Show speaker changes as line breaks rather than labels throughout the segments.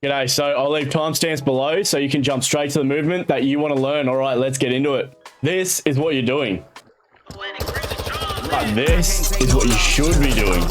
G'day, so I'll leave timestamps below so you can jump straight to the movement that you want to learn. All right, let's get into it. This is what you're doing. But this is what you should be doing.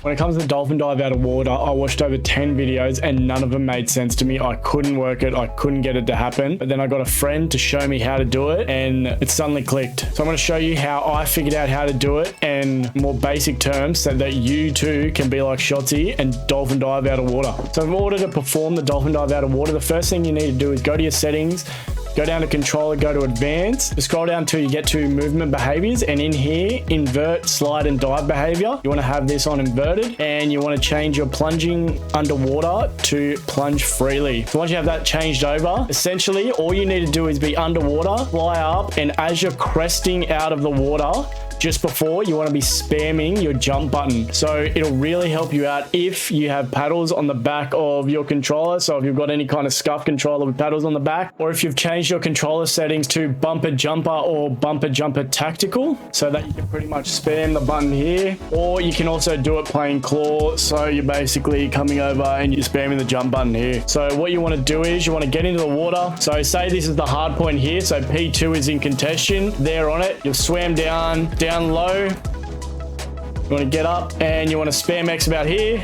When it comes to dolphin dive out of water, I watched over 10 videos and none of them made sense to me. I couldn't work it. I couldn't get it to happen. But then I got a friend to show me how to do it and it suddenly clicked. So I'm going to show you how I figured out how to do it in more basic terms so that you too can be like Shotzi and dolphin dive out of water. So in order to perform the dolphin dive out of water, the first thing you need to do is go to your settings, go down to controller, go to advanced, scroll down till you get to movement behaviors, and in here, invert, slide, and dive behavior. You want to have this on inverted, and you want to change your plunging underwater to plunge freely. So once you have that changed over, essentially all you need to do is be underwater, fly up, and as you're cresting out of the water, just before, you want to be spamming your jump button. So it'll really help you out if you have paddles on the back of your controller. So if you've got any kind of scuff controller with paddles on the back, or if you've changed your controller settings to bumper jumper or bumper jumper tactical, so that you can pretty much spam the button here, or you can also do it playing claw. So you're basically coming over and you're spamming the jump button here. So what you want to do is you want to get into the water. So say this is the hard point here. So P2 is in contention. There on it, you've swam down low. You want to get up and you want to spam X about here,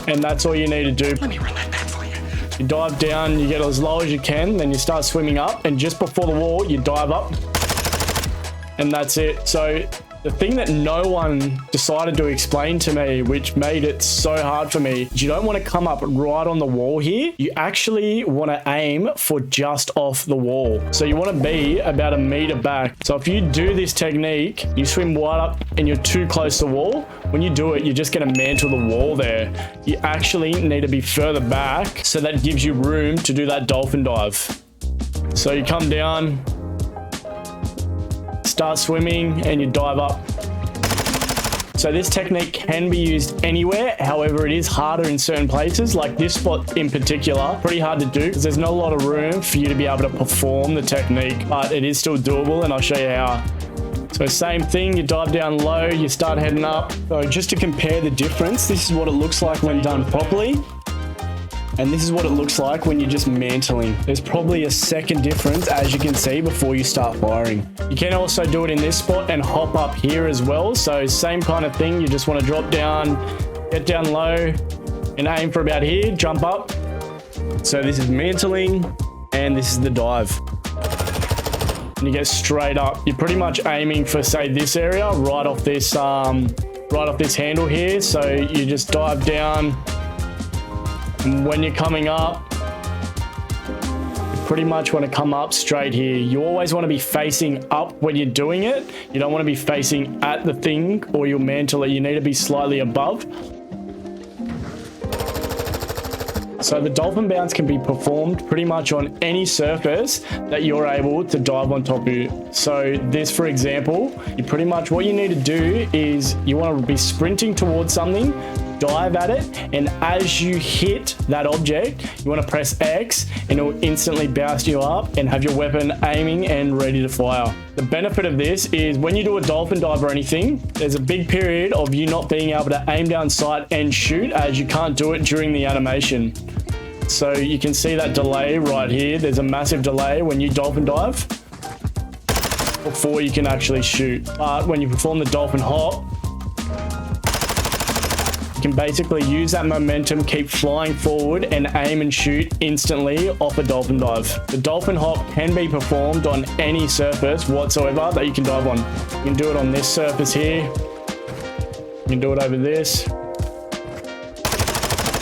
and that's all you need to do. Let me run that back for you. You dive down, you get as low as you can, then you start swimming up, and just before the wall you dive up, and that's it. So the thing that no one decided to explain to me, which made it so hard for me, is you don't want to come up right on the wall here. You actually want to aim for just off the wall. So you want to be about a meter back. So if you do this technique, you swim wide up and you're too close to the wall, when you do it, you're just going to mantle the wall there. You actually need to be further back so that gives you room to do that dolphin dive. So you come down, start swimming, and you dive up. So this technique can be used anywhere. However, it is harder in certain places, like this spot in particular. Pretty hard to do because there's not a lot of room for you to be able to perform the technique, but it is still doable, and I'll show you how. So same thing, you dive down low, you start heading up. So just to compare the difference, this is what it looks like when done properly. And this is what it looks like when you're just mantling. There's probably a second difference, as you can see, before you start firing. You can also do it in this spot and hop up here as well. So same kind of thing. You just want to drop down, get down low, and aim for about here, jump up. So this is mantling, and this is the dive. And you get straight up. You're pretty much aiming for, say, this area, right off this handle here. So you just dive down. And when you're coming up, you pretty much want to come up straight here. You always want to be facing up when you're doing it. You don't want to be facing at the thing or you'll mantle it. You need to be slightly above. So the dolphin bounce can be performed pretty much on any surface that you're able to dive on top of. So this, for example, you pretty much, what you need to do is you want to be sprinting towards something, dive at it, and as you hit that object, you want to press X and it will instantly bounce you up and have your weapon aiming and ready to fire. The benefit of this is when you do a dolphin dive or anything, there's a big period of you not being able to aim down sight and shoot, as you can't do it during the animation. So you can see that delay right here. There's a massive delay when you dolphin dive before you can actually shoot. But when you perform the dolphin hop, you can basically use that momentum, keep flying forward, and aim and shoot instantly off a dolphin dive. The dolphin hop can be performed on any surface whatsoever that you can dive on. You can do it on this surface here. You can do it over this.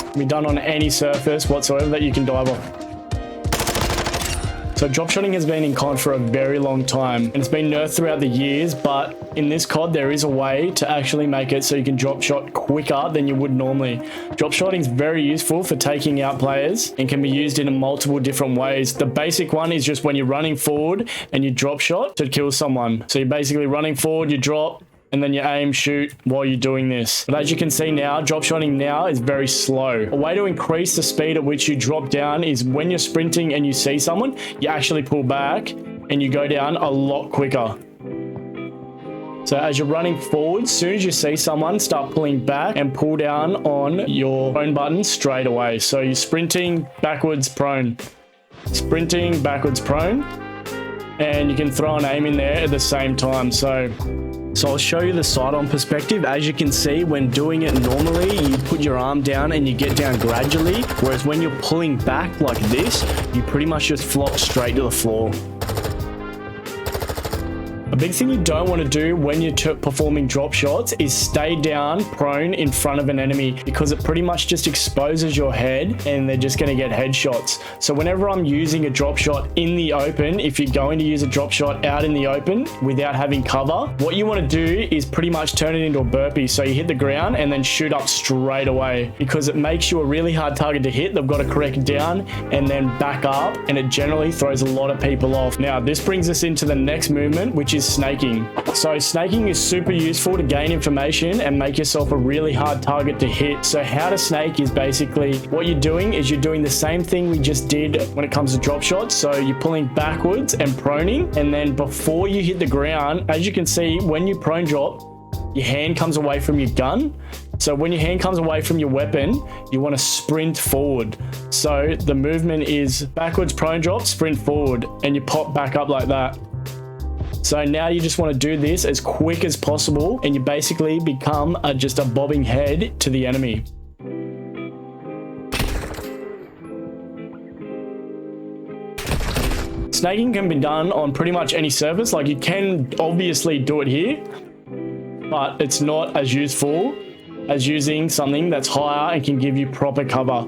It can be done on any surface whatsoever that you can dive off. So dropshotting has been in COD for a very long time, and it's been nerfed throughout the years, but in this COD there is a way to actually make it so you can drop shot quicker than you would normally. Dropshotting is very useful for taking out players and can be used in multiple different ways. The basic one is just when you're running forward and you drop shot to kill someone. So you're basically running forward, you drop, and then you aim, shoot while you're doing this. But as you can see now, drop shotting now is very slow. A way to increase the speed at which you drop down is when you're sprinting and you see someone, you actually pull back and you go down a lot quicker. So as you're running forward, as soon as you see someone, start pulling back and pull down on your prone button straight away. So you're sprinting backwards prone, sprinting backwards prone, and you can throw an aim in there at the same time. So I'll show you the side-on perspective. As you can see, when doing it normally, you put your arm down and you get down gradually, whereas when you're pulling back like this, you pretty much just flop straight to the floor. A big thing you don't want to do when you're performing drop shots is stay down prone in front of an enemy, because it pretty much just exposes your head and they're just going to get headshots. So whenever I'm using a drop shot in the open, if you're going to use a drop shot out in the open without having cover, what you want to do is pretty much turn it into a burpee. So you hit the ground and then shoot up straight away, because it makes you a really hard target to hit. They've got to correct down and then back up, and it generally throws a lot of people off. Now this brings us into the next movement, which is snaking. So snaking is super useful to gain information and make yourself a really hard target to hit. So how to snake is basically what you're doing is you're doing the same thing we just did when it comes to drop shots. So you're pulling backwards and proning, and then before you hit the ground, as you can see, when you prone drop, your hand comes away from your gun. So when your hand comes away from your weapon, you want to sprint forward. So the movement is backwards prone drop, sprint forward, and you pop back up like that. So now you just want to do this as quick as possible, and you basically become just a bobbing head to the enemy. Snaking can be done on pretty much any surface. Like, you can obviously do it here, but it's not as useful as using something that's higher and can give you proper cover.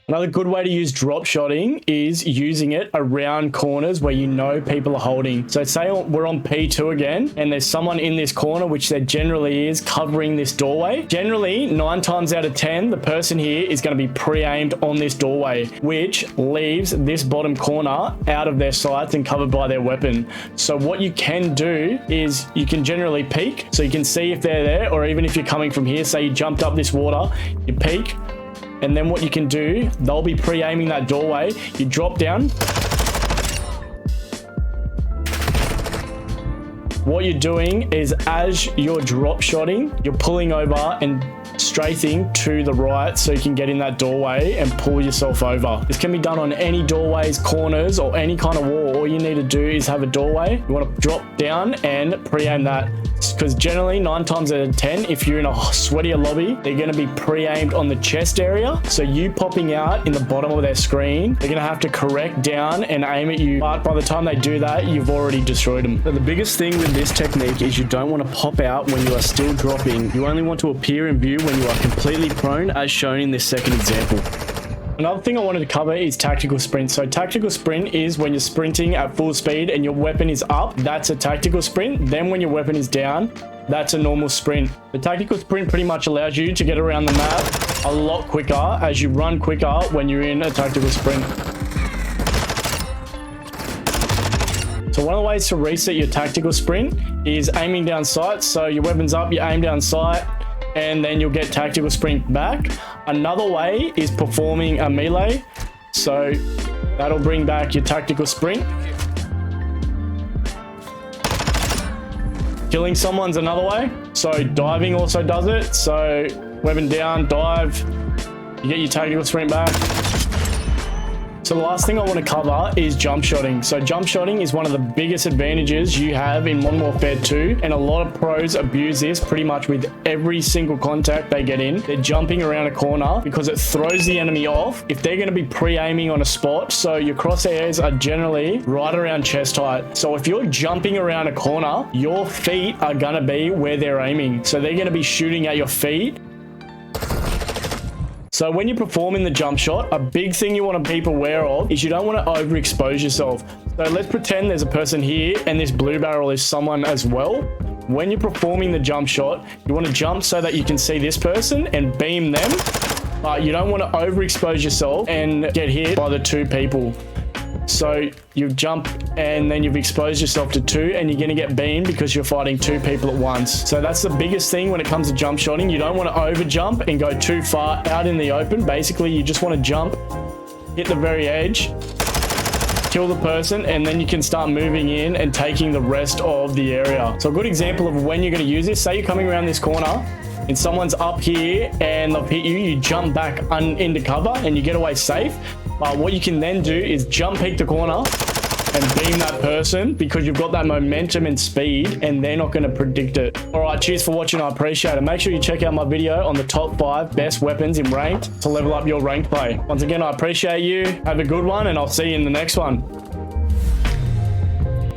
Another good way to use drop shotting is using it around corners where you know people are holding. So say we're on P2 again, and there's someone in this corner, which there generally is, covering this doorway. Generally, 9 times out of 10, the person here is going to be pre-aimed on this doorway, which leaves this bottom corner out of their sights and covered by their weapon. So what you can do is you can generally peek, so you can see if they're there, or even if you're coming from here, say you jumped up this water, you peek, and then what you can do, they'll be pre-aiming that doorway. You drop down. What you're doing is, as you're drop shotting, you're pulling over and strafing to the right so you can get in that doorway and pull yourself over. This can be done on any doorways, corners, or any kind of wall. All you need to do is have a doorway. You want to drop down and pre-aim that, because generally 9 times out of 10, if you're in a sweatier lobby, they're going to be pre-aimed on the chest area. So you popping out in the bottom of their screen, they're going to have to correct down and aim at you. But by the time they do that, you've already destroyed them. So the biggest thing with this technique is you don't want to pop out when you are still dropping. You only want to appear in view when you are completely prone, as shown in this second example. Another thing I wanted to cover is tactical sprint. So tactical sprint is when you're sprinting at full speed and your weapon is up. That's a tactical sprint. Then when your weapon is down, that's a normal sprint. The tactical sprint pretty much allows you to get around the map a lot quicker, as you run quicker when you're in a tactical sprint. So one of the ways to reset your tactical sprint is aiming down sight. So your weapon's up, you aim down sight, and then you'll get tactical sprint back. Another way is performing a melee. So that'll bring back your tactical sprint. Killing someone's another way. So diving also does it. So weapon down, dive, you get your tactical sprint back. So the last thing I want to cover is jump shotting. So jump shotting is one of the biggest advantages you have in Modern Warfare 2, and a lot of pros abuse this pretty much with every single contact they get in. They're jumping around a corner because it throws the enemy off if they're going to be pre-aiming on a spot. So your crosshairs are generally right around chest height. So if you're jumping around a corner, your feet are going to be where they're aiming. So they're going to be shooting at your feet. So when you're performing the jump shot, a big thing you want to be aware of is you don't want to overexpose yourself. So let's pretend there's a person here and this blue barrel is someone as well. When you're performing the jump shot, you want to jump so that you can see this person and beam them, but you don't want to overexpose yourself and get hit by the 2 people. So you jump and then you've exposed yourself to 2, and you're going to get beamed because you're fighting 2 people at once. So that's the biggest thing when it comes to jump shotting. You don't want to over jump and go too far out in the open. Basically, you just want to jump, hit the very edge, kill the person, and then you can start moving in and taking the rest of the area. So a good example of when you're going to use this, say you're coming around this corner and someone's up here and they've hit you, you jump back into cover and you get away safe. But what you can then do is jump peek the corner and beam that person, because you've got that momentum and speed and they're not going to predict it. All right, cheers for watching. I appreciate it. Make sure you check out my video on the top 5 best weapons in ranked to level up your ranked play. Once again, I appreciate you. Have a good one, and I'll see you in the next one.